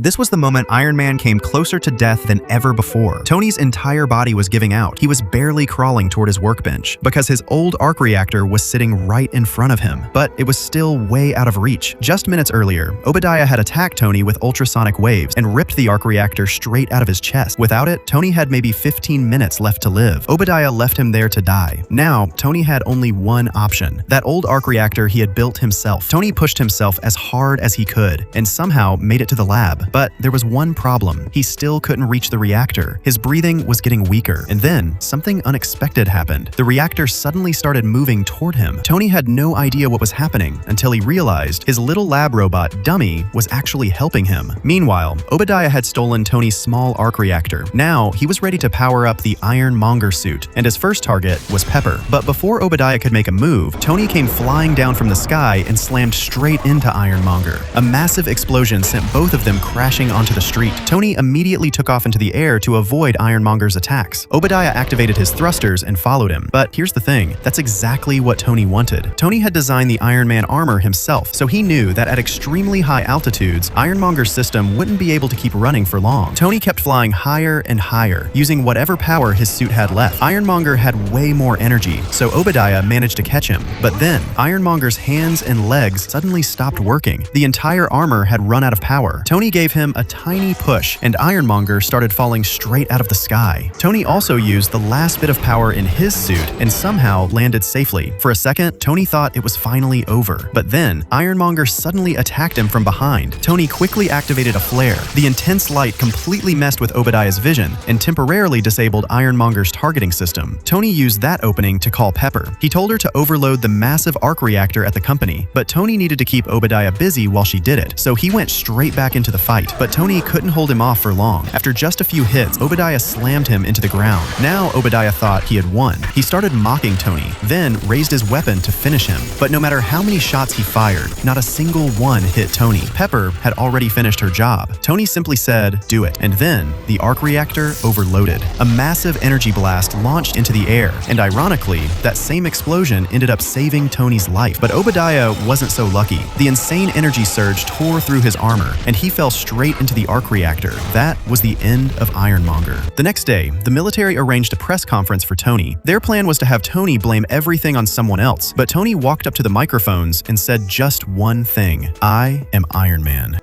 This was the moment Iron Man came closer to death than ever before. Tony's entire body was giving out. He was barely crawling toward his workbench because his old Arc Reactor was sitting right in front of him, but it was still way out of reach. Just minutes earlier, Obadiah had attacked Tony with ultrasonic waves and ripped the Arc Reactor straight out of his chest. Without it, Tony had maybe 15 minutes left to live. Obadiah left him there to die. Now, Tony had only one option: that old Arc Reactor he had built himself. Tony pushed himself as hard as he could and somehow made it to the lab. But there was one problem. He still couldn't reach the reactor. His breathing was getting weaker. And then, something unexpected happened. The reactor suddenly started moving toward him. Tony had no idea what was happening until he realized his little lab robot, Dummy, was actually helping him. Meanwhile, Obadiah had stolen Tony's small Arc Reactor. Now, he was ready to power up the Iron Monger suit, and his first target was Pepper. But before Obadiah could make a move, Tony came flying down from the sky and slammed straight into Iron Monger. A massive explosion sent both of them crashing onto the street. Tony immediately took off into the air to avoid Iron Monger's attacks. Obadiah activated his thrusters and followed him. But here's the thing, that's exactly what Tony wanted. Tony had designed the Iron Man armor himself, so he knew that at extremely high altitudes, Iron Monger's system wouldn't be able to keep running for long. Tony kept flying higher and higher, using whatever power his suit had left. Iron Monger had way more energy, so Obadiah managed to catch him. But then, Iron Monger's hands and legs suddenly stopped working. The entire armor had run out of power. Tony gave him a tiny push, and Iron Monger started falling straight out of the sky. Tony also used the last bit of power in his suit and somehow landed safely. For a second, Tony thought it was finally over. But then, Iron Monger suddenly attacked him from behind. Tony quickly activated a flare. The intense light completely messed with Obadiah's vision and temporarily disabled Iron Monger's targeting system. Tony used that opening to call Pepper. He told her to overload the massive Arc Reactor at the company, but Tony needed to keep Obadiah busy while she did it, so he went straight back into the fight. But Tony couldn't hold him off for long. After just a few hits, Obadiah slammed him into the ground. Now Obadiah thought he had won. He started mocking Tony, then raised his weapon to finish him. But no matter how many shots he fired, not a single one hit Tony. Pepper had already finished her job. Tony simply said, "Do it." And then the Arc Reactor overloaded. A massive energy blast launched into the air, and ironically, that same explosion ended up saving Tony's life. But Obadiah wasn't so lucky. The insane energy surge tore through his armor, and he fell straight into the Arc Reactor. That was the end of Iron Monger. The next day, the military arranged a press conference for Tony. Their plan was to have Tony blame everything on someone else, but Tony walked up to the microphones and said just one thing: "I am Iron Man."